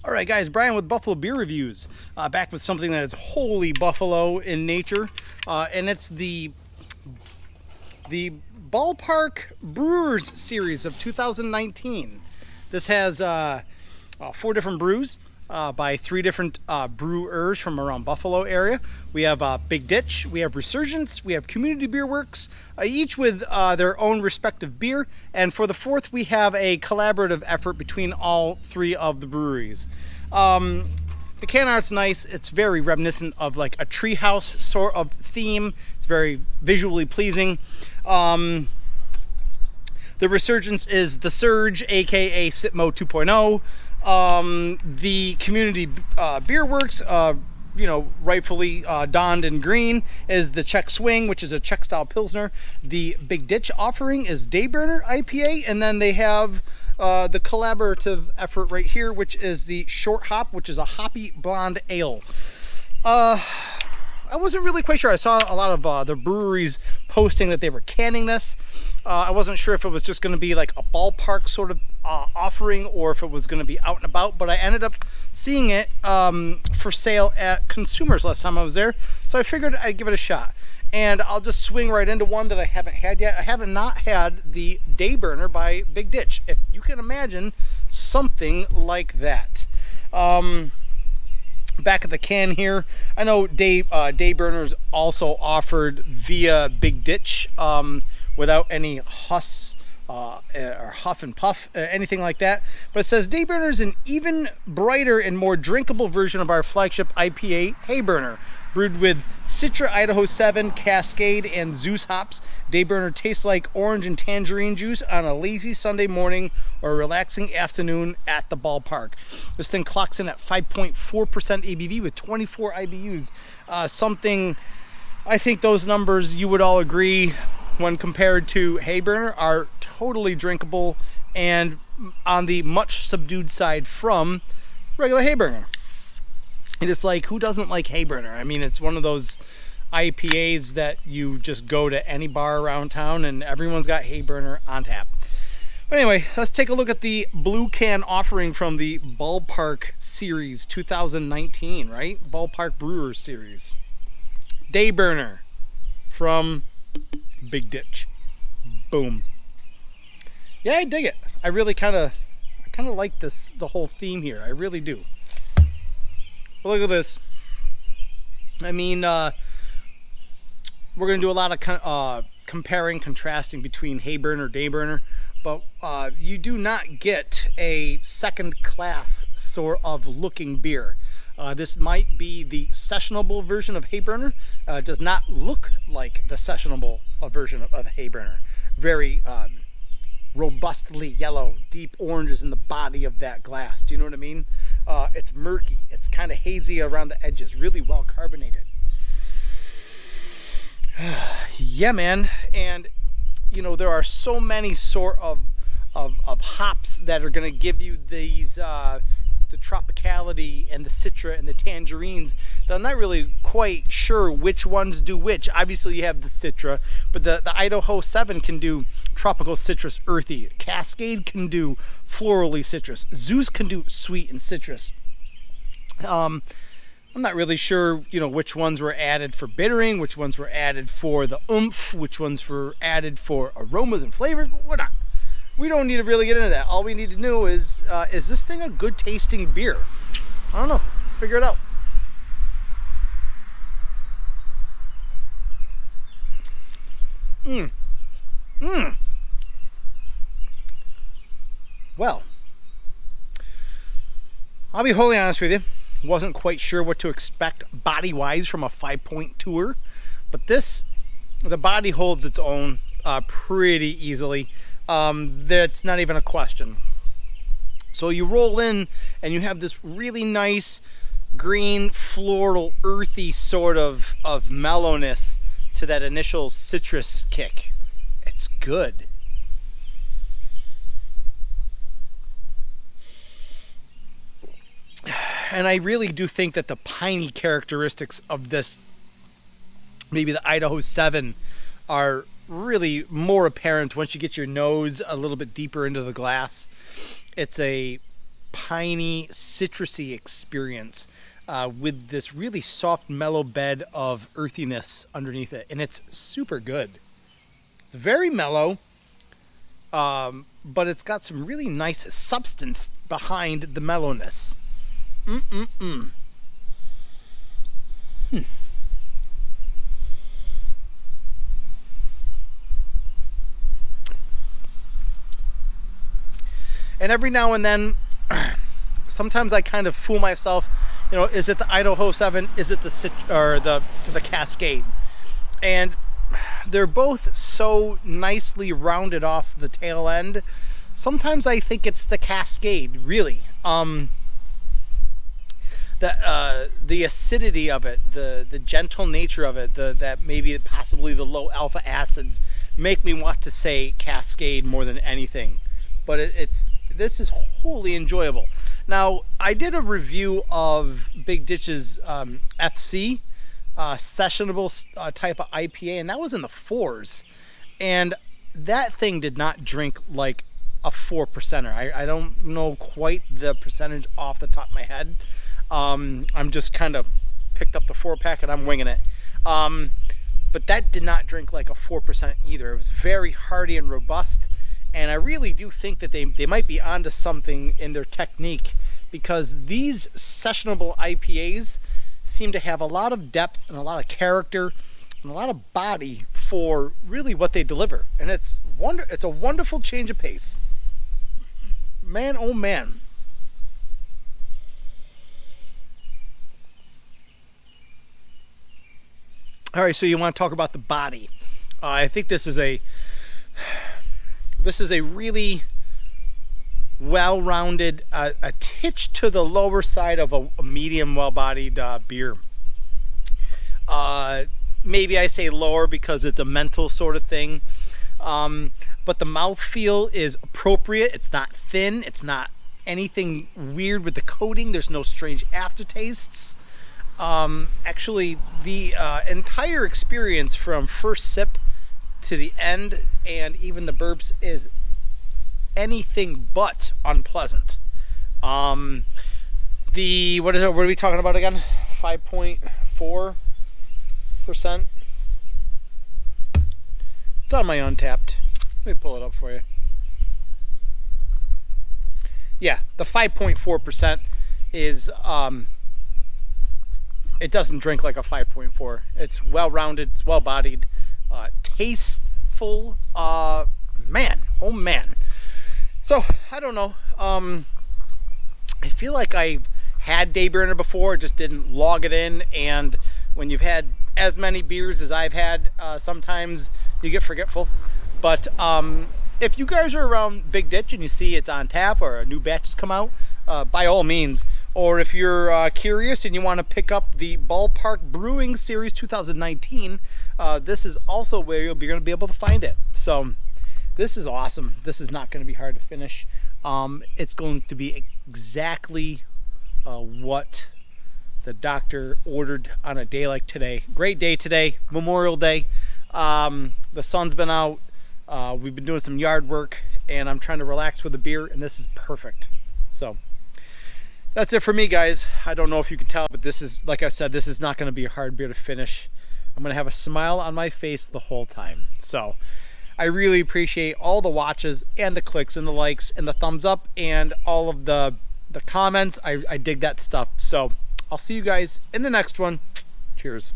All right, guys, Brian with Buffalo Beer Reviews, back with something that is wholly Buffalo in nature, and it's the Ballpark Brewers series of 2019. This has 4 different brews by 3 different brewers from around Buffalo area. We have Big Ditch, we have Resurgence, we have Community Beer Works, each with their own respective beer. And for the 4th, we have a collaborative effort between all 3 of the breweries. The can art's nice. It's very reminiscent of like a treehouse sort of theme. It's very visually pleasing. The Resurgence is the Surge, aka Sitmo 2.0. The Community Beer Works, rightfully donned in green, is the Czech Swing, which is a Czech style Pilsner. The Big Ditch offering is Dayburner IPA, and then they have the collaborative effort right here, which is the Short Hop, which is a hoppy blonde ale. I wasn't really quite sure. I saw a lot of the breweries posting that they were canning this. I wasn't sure if it was just going to be like a Ballpark sort of offering or if it was going to be out and about, but I ended up seeing it for sale at Consumers last time I was there, so I figured I'd give it a shot. And I'll just swing right into one that I haven't had yet. I haven't not had the Dayburner by Big Ditch, if you can imagine something like that. Back at the can here, I know Dayburners also offered via Big Ditch without any huff and puff, anything like that. But it says Dayburner is an even brighter and more drinkable version of our flagship IPA, Hayburner. Brewed with Citra Idaho 7, Cascade, and Zeus hops, Dayburner tastes like orange and tangerine juice on a lazy Sunday morning or a relaxing afternoon at the ballpark. This thing clocks in at 5.4% ABV with 24 IBUs. Something, I think those numbers you would all agree when compared to Hayburner are totally drinkable and on the much subdued side from regular Hayburner. And it's like, who doesn't like Hayburner? I mean, it's one of those IPAs that you just go to any bar around town and everyone's got Hayburner on tap. But anyway, let's take a look at the blue can offering from the Ballpark Series 2019, right? Ballpark Brewers Series. Dayburner from Big Ditch. Boom. Yeah, I dig it. I really kind of like the whole theme here. I really do. Look at this. I mean, we're going to do a lot of comparing, contrasting between Hayburner, Dayburner, but you do not get a second-class sort of looking beer. This might be the sessionable version of Hayburner. It does not look like the sessionable version of Hayburner. Very robustly yellow, deep oranges in the body of that glass. Do you know what I mean? It's murky. It's kind of hazy around the edges. Really well carbonated. Yeah, man. And there are so many sort of hops that are going to give you these the tropicality and the citra and the tangerines that I'm not really quite sure which ones do which. Obviously you have the citra, but the Idaho 7 can do tropical citrus earthy. Cascade can do florally citrus. Zeus can do sweet and citrus. I'm not really sure, which ones were added for bittering, which ones were added for the oomph, which ones were added for aromas and flavors. We're not. We don't need to really get into that. All we need to know is this thing a good tasting beer? I don't know. Let's figure it out. Well, I'll be wholly honest with you. Wasn't quite sure what to expect body-wise from a 5-point tour, but the body holds its own pretty easily. That's not even a question. So you roll in and you have this really nice green, floral, earthy sort of mellowness to that initial citrus kick. It's good. And I really do think that the piney characteristics of this, maybe the Idaho 7, are really more apparent once you get your nose a little bit deeper into the glass. It's a piney, citrusy experience with this really soft, mellow bed of earthiness underneath it. And it's super good. It's very mellow, but it's got some really nice substance behind the mellowness. And every now and then, sometimes I kind of fool myself. You know, is it the Idaho 7? Is it the Cascade? And they're both so nicely rounded off the tail end. Sometimes I think it's the Cascade, really. The acidity of it, the gentle nature of it, that maybe possibly the low alpha acids make me want to say Cascade more than anything. But this is wholly enjoyable. Now, I did a review of Big Ditch's FC, sessionable type of IPA, and that was in the 4s. And that thing did not drink like a 4%er. I don't know quite the percentage off the top of my head. I'm just kind of picked up the 4-pack and I'm winging it. But that did not drink like a 4% either. It was very hearty and robust. And I really do think that they might be onto something in their technique, because these sessionable IPAs seem to have a lot of depth and a lot of character and a lot of body for really what they deliver. And it's a wonderful change of pace. Man, oh man. All right, so you want to talk about the body. I think this is a really well-rounded, a titch to the lower side of a medium well-bodied beer. Maybe I say lower because it's a mental sort of thing. But the mouthfeel is appropriate. It's not thin. It's not anything weird with the coating. There's no strange aftertastes. Actually, the entire experience from first sip to the end, and even the burps, is anything but unpleasant. What are we talking about again? 5.4%. It's on my Untapped. Let me pull it up for you. Yeah, the 5.4% is it doesn't drink like a 5.4. It's well-rounded, it's well-bodied, tasteful. Man, oh man. So I don't know. I feel like I've had Dayburner before, just didn't log it in. And when you've had as many beers as I've had, sometimes you get forgetful. But if you guys are around Big Ditch and you see it's on tap or a new batch has come out, by all means. Or if you're curious and you want to pick up the Ballpark Brewing Series 2019, this is also where you're going to be able to find it. So this is awesome. This is not going to be hard to finish. It's going to be exactly what the doctor ordered on a day like today. Great day today, Memorial Day. The sun's been out. We've been doing some yard work, and I'm trying to relax with a beer, and this is perfect. So that's it for me, guys. I don't know if you can tell, but this is, like I said, this is not going to be a hard beer to finish. I'm going to have a smile on my face the whole time. So I really appreciate all the watches and the clicks and the likes and the thumbs up and all of the comments. I dig that stuff. So I'll see you guys in the next one. Cheers.